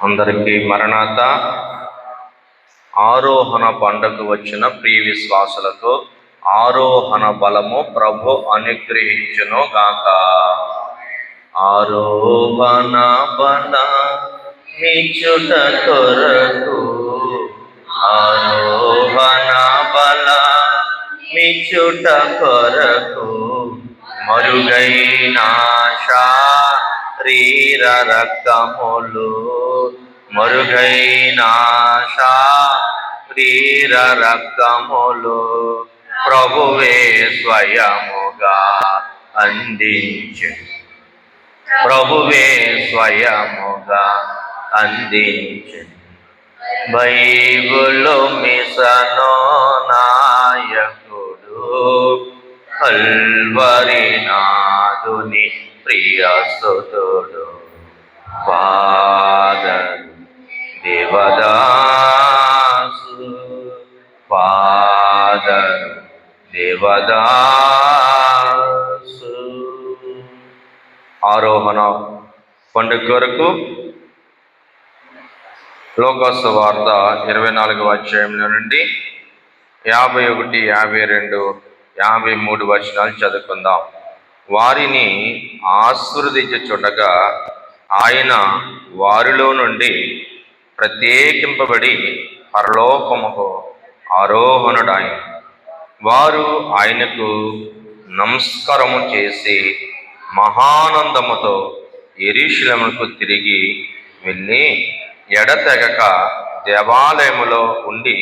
అందరికీ మరణాత. ఆరోహణ పండగకు వచ్చిన ప్రియ విశ్వాసులకు ఆరోహణ బలము ప్రభు అనుగ్రహించును గాక. ఆరోహణ బల మిచ్చుట కొరకు, ఆరోహణ బల మిచ్చుట కొరకు, మరుగైన శరీర రక్తములు, మరుగైన శరీర రక్తములు ప్రభువే స్వయముగా అందించు, ప్రభువే స్వయముగా అందించు. బైబిలు మిషను నాయకుడు, కల్వరి నాదుని ప్రియసుతుడు, ఫాదర్ దేవదాసు, ఫాదర్ దేవదాసు. ఆరోహణ పండుగ కొరకు లోకాసు వార్త 24వ అధ్యాయంలో నుండి 51, 52, 53 వచనాలు చదువుకుందాం. వారిని ఆశీర్వదించుచుండగా ఆయన వారిలో నుండి ప్రత్యేకింపబడి పరలోకముకు ఆరోహణుడాయన. వారు ఆయనకు నమస్కారము చేసి మహానందముతో యెరూషలేముకు తిరిగి వెళ్ళి ఎడతెగక దేవాలయములో ఉండి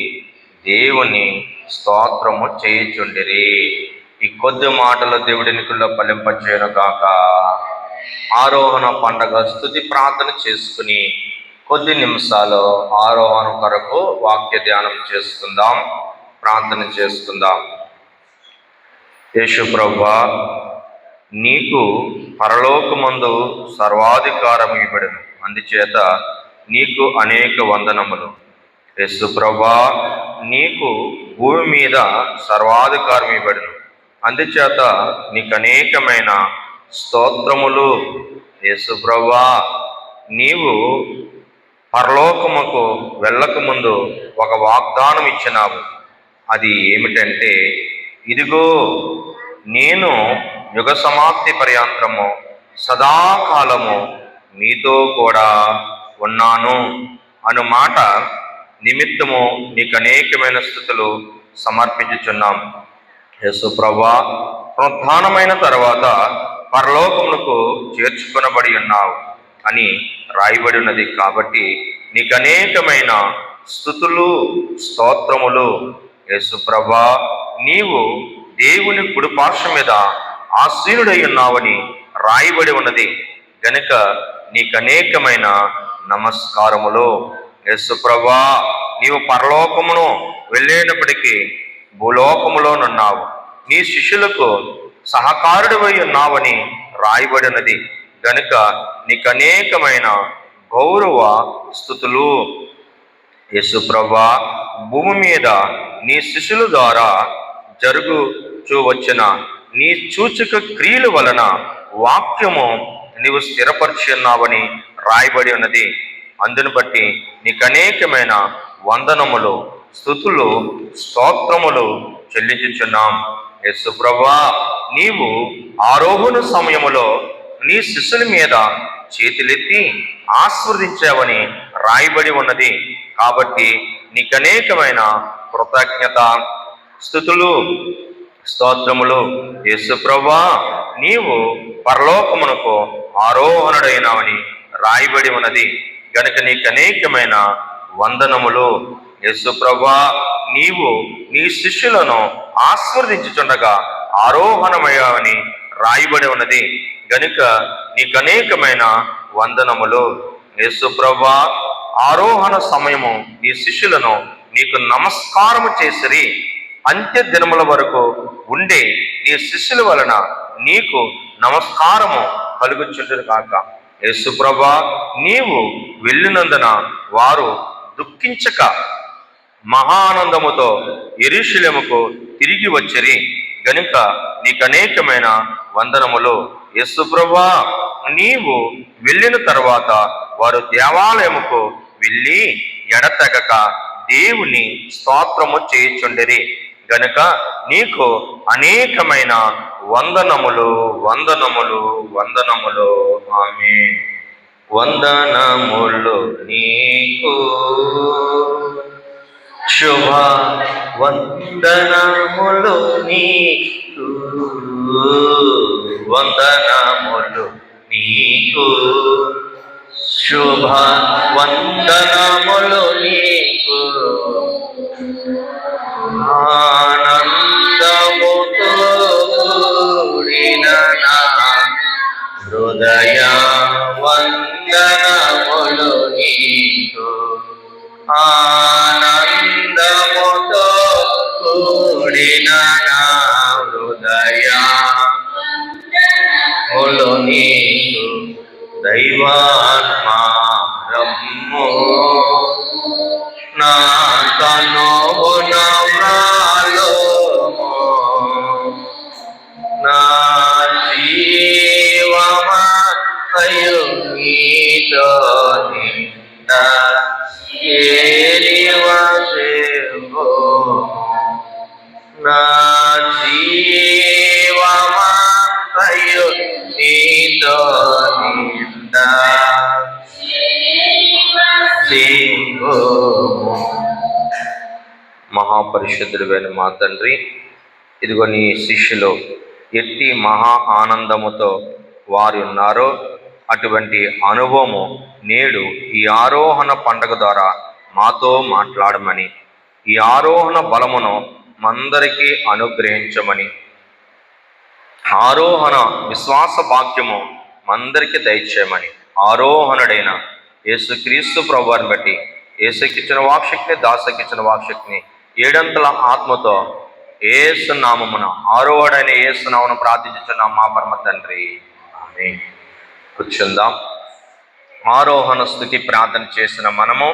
దేవుని స్తోత్రము చేయుచుండిరి. ఈ కొద్ది మాటలు దేవుడినికుల్లో ఫలింపచేయును గాక. ఆరోహణ పండగ స్తుతి ప్రార్థన చేసుకుని కొద్ది నిమిషాలు ఆరోహణ కొరకు వాక్య ధ్యానం చేసుకుందాం, ప్రార్థన చేసుకుందాం. యేసు ప్రభువా, నీకు పరలోకమందు సర్వాధికారం ఇవ్వబడును, అందుచేత నీకు అనేక వందనములు. యేసు ప్రభువా, నీకు భూమి మీద సర్వాధికారం ఇవ్వబడును, అందుచేత నీకు అనేకమైన స్తోత్రములు. యేసు ప్రభువా, నీవు పరలోకముకు వెళ్ళకముందు ఒక వాగ్దానం ఇచ్చినావు. అది ఏమిటంటే, ఇదిగో నేను యుగ సమాప్తి పర్యంతము సదాకాలము మీతో కూడా ఉన్నాను అను మాట నిమిత్తము నీకు అనేకమైన స్థుతులు సమర్పించుచున్నాం. యేసు ప్రభువా, పునరుత్థానమైన తర్వాత పరలోకమునకు చేర్చుకొనబడి ఉన్నావు అని రాయబడి ఉన్నది. కాబట్టి నీకు అనేకమైన స్తుతులు, స్తోత్రములు. యేసు ప్రభువా, నీవు దేవుని కుడిపార్శ్వం మీద ఆసీనుడై ఉన్నావని రాయబడి ఉన్నది గనుక నీకు అనేకమైన నమస్కారములు. యేసు ప్రభువా, నీవు పరలోకమును వెళ్ళేటప్పటికీ భూలోకములోనున్నావు, నీ శిష్యులకు సహకారుడివై ఉన్నావని రాయబడినది గనుక నీకు అనేకమైన గౌరవ స్థుతులు. యేసు ప్రభువా, భూమి మీద నీ శిష్యుల ద్వారా జరుగుచూ వచ్చిన నీ సూచక క్రియల వలన వాక్యము నీవు స్థిరపరిచి ఉన్నావని రాయబడి ఉన్నది. అందును బట్టి నీకు అనేకమైన వందనములు, స్తుతులు, స్తోత్రములు చెల్లించుచున్నాం. యేసు ప్రభువా, నీవు ఆరోహణ సమయములో నీ శిష్యుల మీద చేతులెత్తి ఆశీర్వదించావని రాయబడి ఉన్నది. కాబట్టి నీకు అనేకమైన కృతజ్ఞత, స్తుతులు, స్తోత్రములు. యేసు ప్రభువా, నీవు పరలోకమునకు ఆరోహణుడైనావని రాయబడి ఉన్నది గనుక నీకు అనేకమైన వందనములు. యేసు ప్రభువా, నీవు నీ శిష్యులను ఆశీర్వదించుచుండగా ఆరోహణమయ్యావని రాయబడి ఉన్నది గనుక నీకు అనేకమైన వందనములు. యేసు ప్రభువా, ఆరోహణ సమయము నీ శిష్యులను నీకు నమస్కారము చేసిరి. అంత్య దినముల వరకు ఉండే నీ శిష్యుల వలన నీకు నమస్కారము కలుగుచుండును కాక. యేసు ప్రభువా, నీవు వెళ్ళినందున వారు దుఃఖించక మహానందముతో యెరూషలేముకు తిరిగి వచ్చిరి గనుక నీకు అనేకమైన వందనములు. యేసు ప్రభువా, నీవు వెళ్ళిన తర్వాత వారు దేవాలయముకు వెళ్ళి ఎడతెగక దేవుని స్తోత్రము చేయుచుండిరి గనుక నీకు అనేకమైన వందనములు వందనములు వందనములు. ఆమేన్. వందనములు నీకు శుభ వందనములు నీకు, వందనములు నీకు, శుభ వందనములు నీకు. ఆనందముతో కూడిన నా హృదయ వందనములు నీకు. ఆనందముతో కూడిన నా హృదయములు నీకు. దైవాత్మా రమ్ము నా కనువున వ్రాలుము. నా జీవమంతయు నీతో నిండా ఏలివసేవో. నా జీవమంతయు నీతో నిండా సేవో. మహాపరిశుద్ధుడైన మా తండ్రి, ఇదిగో నీ శిష్యులు ఎట్టి మహా ఆనందముతో వారు ఉన్నారో అటువంటి అనుభవము నేడు ఈ ఆరోహణ పండగ ద్వారా మాతో మాట్లాడమని, ఈ ఆరోహణ బలమును మందరికీ అనుగ్రహించమని, ఆరోహణ విశ్వాస భాగ్యము మందరికీ దయచేయమని, ఆరోహణుడైన యేసుక్రీస్తు ప్రభువారిని బట్టి యేసుకిచ్చిన వాక్శక్తిని, దాసకిచ్చిన వాక్శక్తిని ఏడంతల ఆత్మతో యేసు నామమున ఆరోహణైన యేసు నామమున ప్రార్థించుచున్నాం మా పరమ తండ్రి. ఆమేన్. కూర్చుందాం. ఆరోహణ స్తుతి ప్రార్థన చేసిన మనము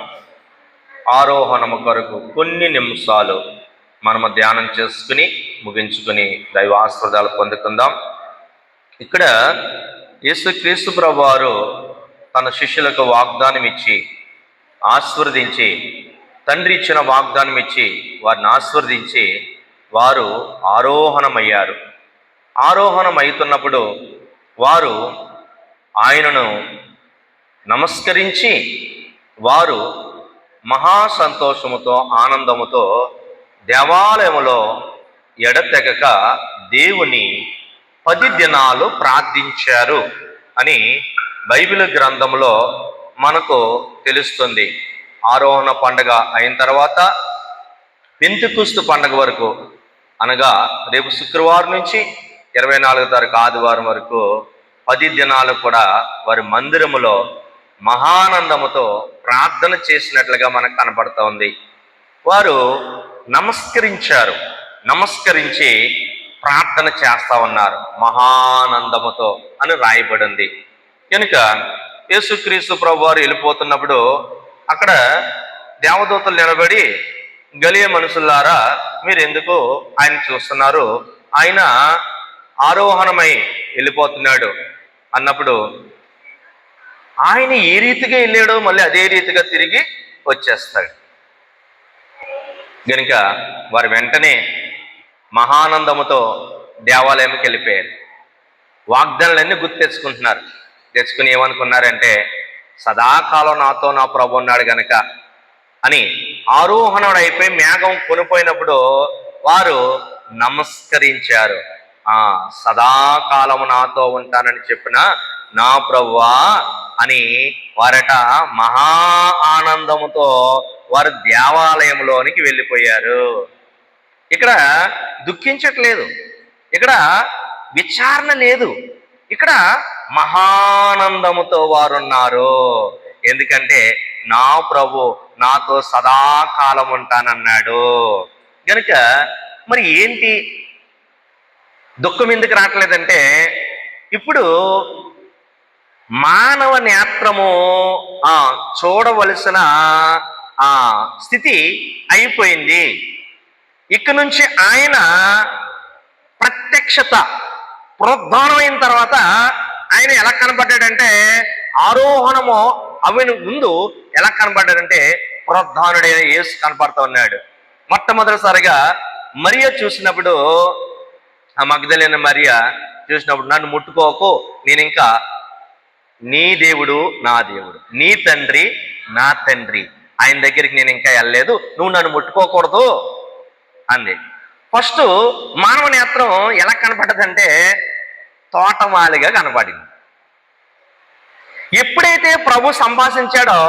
ఆరోహణము కొరకు కొన్ని నిమిషాలు మనము ధ్యానం చేసుకుని ముగించుకుని దైవాశీర్వాదాలు పొందుకుందాం. ఇక్కడ యేసుక్రీస్తు ప్రభువారు తన శిష్యులకు వాగ్దానం ఇచ్చి ఆశీర్వదించి, తండ్రి ఇచ్చిన వాగ్దానం ఇచ్చి వారిని ఆశీర్వదించి వారు ఆరోహణమయ్యారు. ఆరోహణం అవుతున్నప్పుడు వారు ఆయనను నమస్కరించి వారు మహా సంతోషముతో ఆనందముతో దేవాలయములో ఎడతెగక దేవుని 10 దినాలు ప్రార్థించారు అని బైబిల్ గ్రంథంలో మనకు తెలుస్తుంది. ఆరోహణ పండగ అయిన తర్వాత పెంతెకొస్తు పండగ వరకు, అనగా రేపు శుక్రవారం నుంచి 24 తారీఖు ఆదివారం వరకు 10 దినాలు కూడా వారి మందిరములో మహానందముతో ప్రార్థన చేసినట్లుగా మనకు కనపడుతూ ఉంది. వారు నమస్కరించారు, నమస్కరించి ప్రార్థన చేస్తా ఉన్నారు మహానందముతో అని రాయబడింది. కనుక యేసుక్రీస్తు ప్రభువారు వెళ్ళిపోతున్నప్పుడు అక్కడ దేవదూతలు నిలబడి, గలిలయ మనుషులారా మీరు ఎందుకు ఆయన చూస్తున్నారు, ఆయన ఆరోహణమై వెళ్ళిపోతున్నాడు అన్నప్పుడు ఆయన ఏ రీతిగా వెళ్ళాడో మళ్ళీ అదే రీతిగా తిరిగి వచ్చేస్తాడు. కనుక వారు వెంటనే మహానందముతో దేవాలయంకి వెళ్ళిపోయారు. వాగ్దానాలన్నీ గుర్తు తెచ్చుకుంటున్నారు. తెచ్చుకుని ఏమనుకున్నారంటే, సదాకాలం నాతో నా ప్రభు ఉన్నాడు గనక అని ఆరోహణుడు అయిపోయి మేఘం కొనిపోయినప్పుడు వారు నమస్కరించారు. సదాకాలము నాతో ఉంటానని చెప్పిన నా ప్రభువా అని వారట మహా ఆనందముతో వారు దేవాలయంలోనికి వెళ్ళిపోయారు. ఇక్కడ దుఃఖించట్లేదు, ఇక్కడ విచారణ లేదు, ఇక్కడ మహానందముతో వారున్నారు. ఎందుకంటే నా ప్రభు నాతో సదాకాలం ఉంటానన్నాడు గనుక. మరి ఏంటి దుఃఖం ఎందుకు రావట్లేదంటే, ఇప్పుడు మానవ నేత్రము చూడవలసిన స్థితి అయిపోయింది. ఇక నుంచి ఆయన ప్రత్యక్షత పునరుద్ధానం అయిన తర్వాత ఆయన ఎలా కనబడ్డాడంటే, ఆరోహణము అవిని ముందు ఎలా కనబడ్డాడంటే పునరుద్ధానుడైన యేసు కనపడుతూ ఉన్నాడు. మొట్టమొదటిసారిగా మరియ చూసినప్పుడు, ఆ మగ్దలేన మరియ చూసినప్పుడు, నన్ను ముట్టుకోకు, నేను ఇంకా నీ దేవుడు నా దేవుడు, నీ తండ్రి నా తండ్రి, ఆయన దగ్గరికి నేను ఇంకా వెళ్ళలేదు, నువ్వు నన్ను ముట్టుకోకూడదు అంది. ఫస్ట్ మానవ నేత్రం ఎలా కనపడ్డదంటే తోటమాలిగా కనపడింది. ఎప్పుడైతే ప్రభు సంభాషించాడో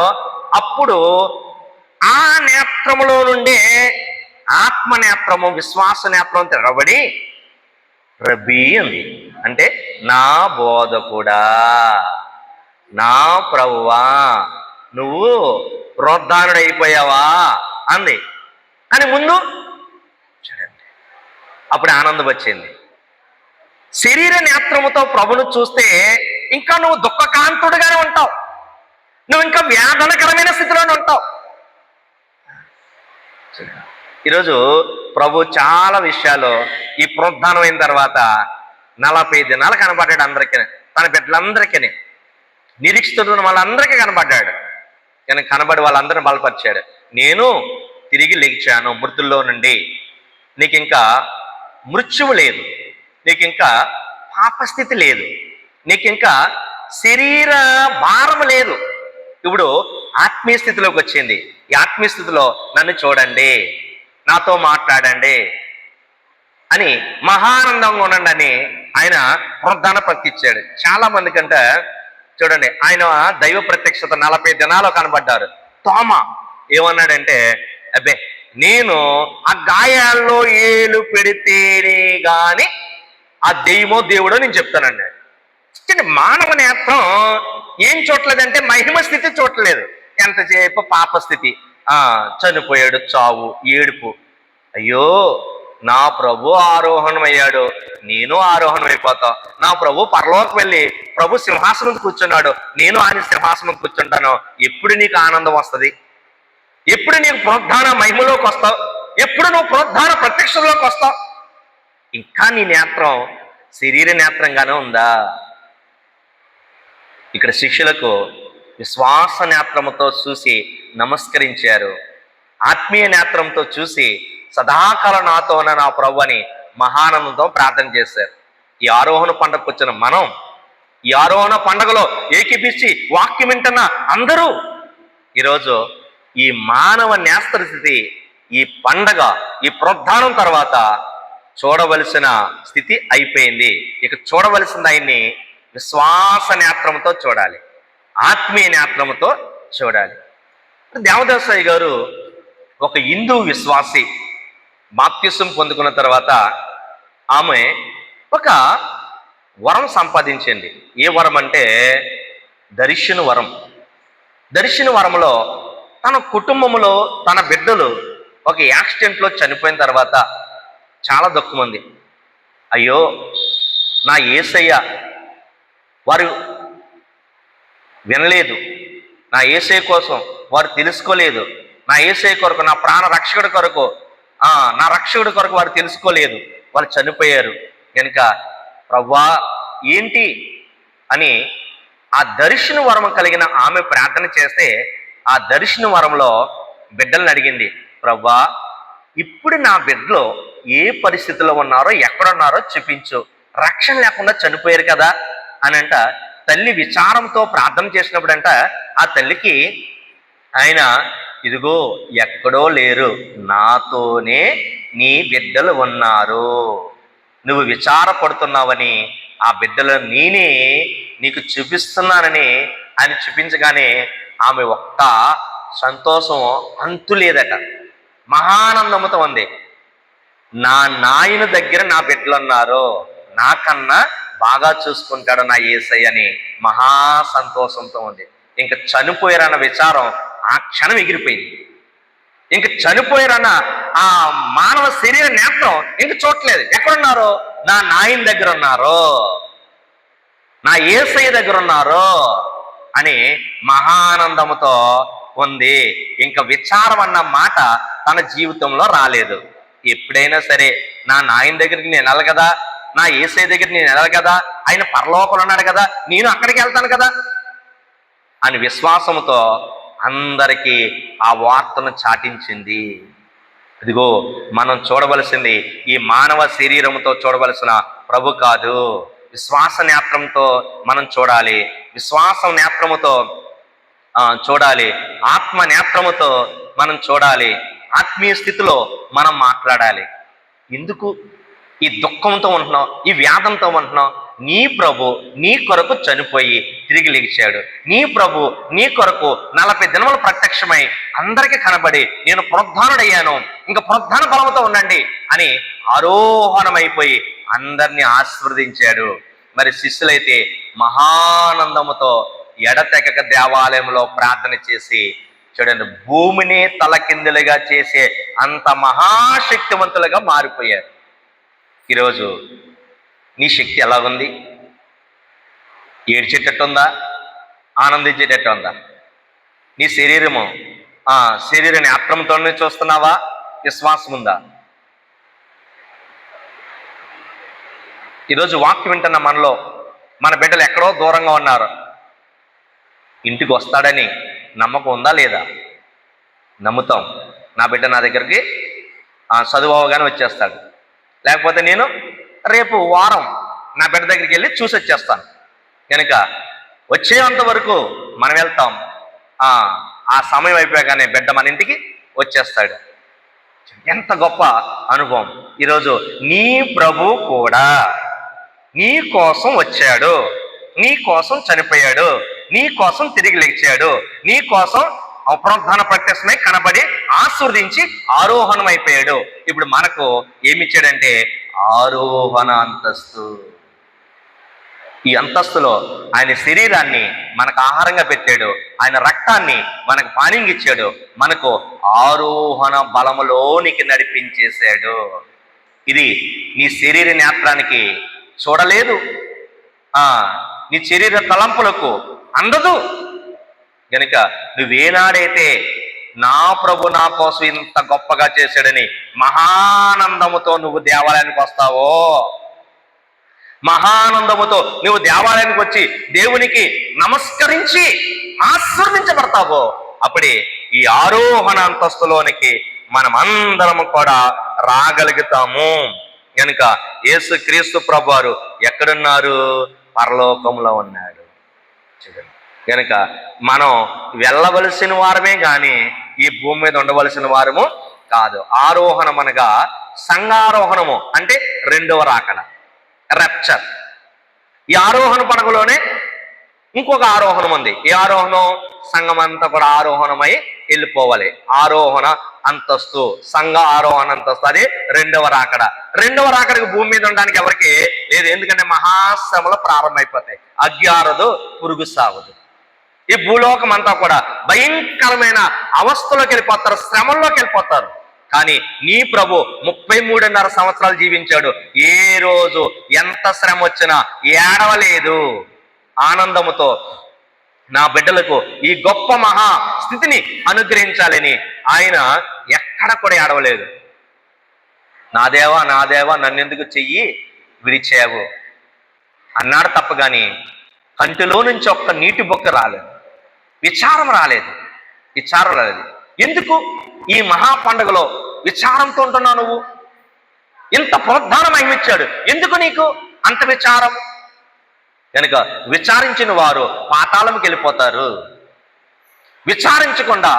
అప్పుడు ఆ నేత్రములో నుండే ఆత్మ నేత్రము, విశ్వాస నేత్రం తెరవబడి రబ్బీ అంది. అంటే నా బోధకుడా, నా ప్రభువా, నువ్వు పునరుద్ధానుడైపోయావా అంది. కానీ ముందు చూడండి, అప్పుడు ఆనందం వచ్చింది. శరీర నేత్రముతో ప్రభును చూస్తే ఇంకా నువ్వు దుఃఖకాంతుడుగానే ఉంటావు, నువ్వు ఇంకా వేదనకరమైన స్థితిలోనే ఉంటావు. ఈరోజు ప్రభు చాలా విషయాలు ఈ పునరుద్ధానం అయిన తర్వాత 40 దినాలు కనబడ్డాడు అందరికీ, తన బిడ్డలందరికీ, నిరీక్షితున్న వాళ్ళందరికీ కనబడ్డాడు. కానీ కనబడి వాళ్ళందరిని బలపరిచాడు. నేను తిరిగి లేచాను మృతుల్లో నుండి, నీకు ఇంకా మృత్యువు లేదు, నీకు ఇంకా పాపస్థితి లేదు, నీకు ఇంకా శరీర భారం లేదు, ఇప్పుడు ఆత్మీయ స్థితిలోకి వచ్చింది. ఈ ఆత్మీయ స్థితిలో నన్ను చూడండి, నాతో మాట్లాడండి అని మహానందంగా ఉండండి అని ఆయన పునరుద్ధాన ప్రకటించాడు. చాలా మంది కంటే చూడండి, ఆయన దైవ ప్రత్యక్షత 40 దినాలు కనబడ్డారు. తోమ ఏమన్నాడంటే, అబ్బే నేను ఆ గాయాల్లో ఏలు పెడితేనే గాని ఆ దెయ్యమో దేవుడో నేను చెప్తానన్నాడు. మానవ నేత్రం ఏం చూడలేదంటే మహిమ స్థితి చూడలేదు, ఎంతసేపు పాపస్థితి, చనిపోయాడు, చావు, ఏడుపు. అయ్యో నా ప్రభు ఆరోహణం అయ్యాడు, నేను ఆరోహణం అయిపోతా, నా ప్రభు పరలోకి వెళ్ళి ప్రభు సింహాసనం కూర్చున్నాడు, నేను ఆయన సింహాసనం కూర్చుంటాను. ఎప్పుడు నీకు ఆనందం వస్తుంది? ఎప్పుడు నీకు పునరుద్ధాన మహిమలోకి వస్తావు? ఎప్పుడు నువ్వు పునరుద్ధాన ప్రత్యక్షంలోకి వస్తావు? ఇంకా నీ నేత్రం శరీర నేత్రంగానే ఉందా? ఇక్కడ శిష్యులకు విశ్వాస నేత్రముతో చూసి నమస్కరించారు, ఆత్మీయ నేత్రంతో చూసి సదాకాలం నాతో ఉన్న నా ప్రభు అని మహానందంతో ప్రార్థన చేశారు. ఈ ఆరోహణ పండుగకు వచ్చిన మనం, ఈ ఆరోహణ పండుగలో ఏకీపిచ్చి వాక్యం వింటున్న అందరూ ఈరోజు ఈ మానవ నేస్త స్థితి, ఈ పండగ, ఈ పునరుద్ధానం తర్వాత చూడవలసిన స్థితి అయిపోయింది. ఇక చూడవలసింది ఆయన్ని విశ్వాస నేత్రంతో చూడాలి, ఆత్మీయ నేత్రంతో చూడాలి. దేవదాసయ్య గారు ఒక హిందూ విశ్వాసి, బాప్తిసం పొందుకున్న తర్వాత ఆమె ఒక వరం సంపాదించింది. ఏ వరం అంటే దర్శన వరం. దర్శన వరంలో తన కుటుంబంలో తన బిడ్డలు ఒక యాక్సిడెంట్లో చనిపోయిన తర్వాత చాలా దుఃఖం ఉంది. అయ్యో నా యేసయ్య వారు వినలేదు, నా యేసయ్య కోసం వారు తెలుసుకోలేదు, నా యేసయ్య కొరకు, నా ప్రాణ రక్షకుడి కొరకు, నా రక్షకుడి కొరకు వారు తెలుసుకోలేదు, వాళ్ళు చనిపోయారు కనుక ప్రవ్వా ఏంటి అని ఆ దర్శన వరం కలిగిన ఆమె ప్రార్థన చేస్తే ఆ దర్శన వరంలో బిడ్డలను అడిగింది, ప్రవ్వా ఇప్పుడు నా బిడ్డలో ఏ పరిస్థితిలో ఉన్నారో ఎక్కడున్నారో చూపించు, రక్షణ లేకుండా చనిపోయారు కదా అని అంట. తల్లి విచారంతో ప్రార్థన చేసినప్పుడంట ఆ తల్లికి ఆయన, ఇదిగో ఎక్కడో లేరు, నాతోనే నీ బిడ్డలు ఉన్నారు, నువ్వు విచారపడుతున్నావని ఆ బిడ్డలను నేనే నీకు చూపిస్తున్నానని ఆయన చూపించగానే ఆమె ఒక్క సంతోషం అంతు లేదట, మహానందముతో ఉంది. నా నాయన దగ్గర నా బిడ్డలు ఉన్నారు, నాకన్నా బాగా చూసుకుంటాడు నా యేసయ్య అని మహా సంతోషంతో ఉంది. ఇంక చనిపోయారన్న విచారం ఆ క్షణం ఎగిరిపోయింది. ఇంక చనిపోయారన్న ఆ మానవ శరీర నేత్రం ఇంక చూడలేదు. ఎక్కడున్నారో? నా నాయన దగ్గర ఉన్నారు, నా యేసయ్య దగ్గర ఉన్నారు అని మహానందముతో ఉంది. ఇంకా విచారం అన్న మాట తన జీవితంలో రాలేదు. ఎప్పుడైనా సరే నా నాయన దగ్గరికి నేను వెళ్ళాలి కదా, నా యేసయ్య దగ్గర నేను వెళ్ళాలి కదా, ఆయన పరలోకంలో ఉన్నాడు కదా, నేను అక్కడికి వెళ్తాను కదా అని విశ్వాసంతో అందరికీ ఆ వార్తను చాటించింది. ఇదిగో మనం చూడవలసింది ఈ మానవ శరీరంతో చూడవలసిన ప్రభు కాదు, విశ్వాస నేత్రంతో మనం చూడాలి. విశ్వాసం నేత్రముతో చూడాలి, ఆత్మ నేత్రముతో మనం చూడాలి, ఆత్మీయ స్థితిలో మనం మాట్లాడాలి. ఎందుకు ఈ దుఃఖంతో ఉంటున్నావు, ఈ వ్యాధంతో ఉంటున్నావు? నీ ప్రభు నీ కొరకు చనిపోయి తిరిగి లేచాడు. నీ ప్రభు నీ కొరకు 40 దినములు ప్రత్యక్షమై అందరికీ కనబడి నేను పునరుద్ధానుడయ్యాను, ఇంకా పునరుద్ధాన బలంతో ఉండండి అని ఆరోహణమైపోయి అందరినీ ఆశీర్వదించాడు. మరి శిష్యులైతే మహానందముతో ఎడతెగక దేవాలయంలో ప్రార్థన చేసి చూడండి భూమిని తలకిందులుగా చేసే అంత మహాశక్తివంతులుగా మారిపోయారు. ఈరోజు నీ శక్తి ఎలాగుంది? ఏడ్చేటట్టు ఉందా, ఆనందించేటట్టు ఉందా? నీ శరీర నేత్రంతోనే చూస్తున్నావా, విశ్వాసం ఉందా? ఈరోజు వాక్యం వింటున్న మనలో మన బిడ్డలు ఎక్కడో దూరంగా ఉన్నారు, ఇంటికి వస్తాడని నమ్మకం ఉందా లేదా? నమ్ముతాం, నా బిడ్డ నా దగ్గరికి చదువు అవగానే వచ్చేస్తాడు, లేకపోతే నేను రేపు వారం నా బిడ్డ దగ్గరికి వెళ్ళి చూసి వచ్చేస్తాను. కనుక వచ్చేంత వరకు మనం వెళ్తాం, ఆ సమయం అయిపోయాగానే బిడ్డ మన ఇంటికి వచ్చేస్తాడు. ఎంత గొప్ప అనుభవం! ఈరోజు నీ ప్రభు కూడా నీ కోసం వచ్చాడు, నీ కోసం చనిపోయాడు, నీ కోసం తిరిగి లేచాడు, నీ కోసం పునరుద్ధాన ప్రత్యక్షమై కనబడి ఆశీర్వదించి ఆరోహణం అయిపోయాడు. ఇప్పుడు మనకు ఏమిచ్చాడంటే ఆరోహణ అంతస్తు. ఈ అంతస్తులో ఆయన శరీరాన్ని మనకు ఆహారంగా పెట్టాడు, ఆయన రక్తాన్ని మనకు పానీయంగా ఇచ్చాడు, మనకు ఆరోహణ బలములోనికి నడిపించేశాడు. ఇది నీ శరీర నేత్రానికి చూడలేదు, నీ శరీర తలంపులకు అందదు. గనుక నువ్వేనాడైతే నా ప్రభు నా కోసం ఇంత గొప్పగా చేశాడని మహానందముతో నువ్వు దేవాలయానికి వస్తావో, మహానందముతో నువ్వు దేవాలయానికి వచ్చి దేవునికి నమస్కరించి ఆశీర్వదించబడతావో, అప్పుడే ఈ ఆరోహణ అంతస్తులోనికి మనమందరము కూడా రాగలుగుతాము. కనుక యేసుక్రీస్తు ప్రభు వారు ఎక్కడున్నారు? పరలోకంలో ఉన్నాడు. కనుక మనం వెళ్ళవలసిన వారమే కానీ ఈ భూమి మీద ఉండవలసిన వారము కాదు. ఆరోహణం అనగా సంఘారోహణము అంటే 2వ రాకడ, రప్చర్. ఈ ఆరోహణ పండుగలోనే ఇంకొక ఆరోహణం ఉంది. ఈ ఆరోహణం సంఘం అంతా కూడా ఆరోహణమై వెళ్ళిపోవాలి. ఆరోహణ అంతస్తు, సంఘ ఆరోహణ అంతస్తు, అది 2వ రాకడ. 2వ రాకడకి భూమి మీద ఉండడానికి ఎవరికి లేదు, ఎందుకంటే మహాశ్రమలు ప్రారంభమైపోతాయి. అగ్గి ఆరదు, పురుగు సావదు. ఈ భూలోకం అంతా కూడా భయంకరమైన అవస్థలోకి వెళ్ళిపోతారు, శ్రమంలోకి వెళ్ళిపోతారు. కానీ నీ ప్రభు 33.5 సంవత్సరాలు జీవించాడు. ఏ రోజు ఎంత శ్రమ వచ్చినా ఏడవలేదు. ఆనందముతో నా బిడ్డలకు ఈ గొప్ప మహా స్థితిని అనుగ్రహించాలని ఆయన ఎక్కడ కూడా ఏడవలేదు. నా దేవా నా దేవా నన్నెందుకు చెయ్యి విడిచావు అన్నాడు తప్ప కానీ కంటిలో నుంచి ఒక్క నీటి బొక్క రాలేదు, విచారం రాలేదు. ఎందుకు ఈ మహా పండుగలో విచారంతో ఉంటున్నావు నువ్వు? ఇంత పునరుద్ధాన మహిమిచ్చాడు, ఎందుకు నీకు అంత విచారం? కనుక విచారించిన వారు పాతాళంకి వెళ్ళిపోతారు. విచారించకుండా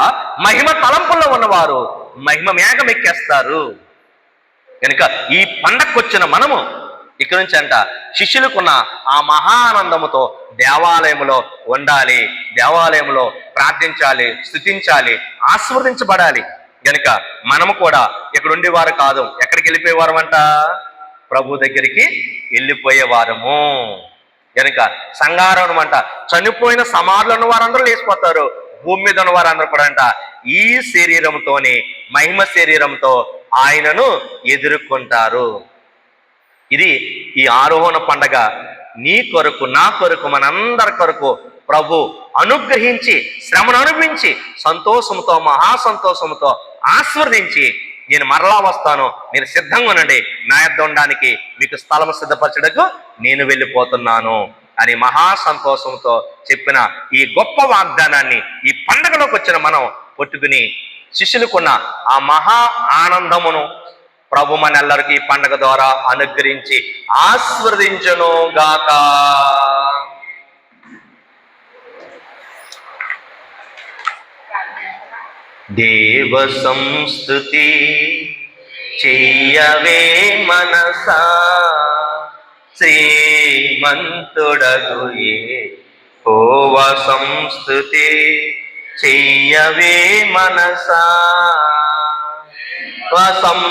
మహిమ తలంపుల్లో ఉన్నవారు మహిమ మేఘం ఎక్కేస్తారు. కనుక ఈ పండగకు వచ్చిన మనము ఇక నుంచి శిష్యులకున్న ఆ మహానందముతో దేవాలయంలో ఉండాలి, దేవాలయంలో ప్రార్థించాలి, స్తుతించాలి, ఆశీర్వదించబడాలి. గనుక మనము కూడా ఇక్కడ ఉండేవారు కాదు, ఎక్కడికి వెళ్ళిపోయేవారం ప్రభు దగ్గరికి వెళ్ళిపోయేవారము. గనుక సంగారం చనిపోయిన సమాధులు ఉన్న వారందరూ లేచిపోతారు. భూమి మీద ఉన్న వారందరూ కూడా ఈ శరీరంతోనే, మహిమ శరీరంతో ఆయనను ఎదుర్కొంటారు. ఇది ఈ ఆరోహణ పండగ నీ కొరకు, నా కొరకు, మనందరి కొరకు ప్రభు అనుగ్రహించి, శ్రమను అనుభవించి, సంతోషంతో, మహాసంతోషంతో ఆశీర్వదించి నేను మరలా వస్తాను, మీరు సిద్ధంగా ఉండండి, నా యొద్ద ఉండడానికి మీకు స్థలము సిద్ధపరచుటకు నేను వెళ్ళిపోతున్నాను అని మహా సంతోషంతో చెప్పిన ఈ గొప్ప వాగ్దానాన్ని ఈ పండగలోకి వచ్చిన మనం పట్టుకుని శిష్యులకున్న ఆ మహా ఆనందమును ప్రభు మనెల్లరికీ ఈ పండగ ద్వారా అనుగ్రహించి ఆశీర్వదించును గాక. దేవ సంస్తుతి చెయ్యవే మనసా, శ్రీమంతుడగు యెహోవా సంస్తుతి చెయ్యవే మనసా.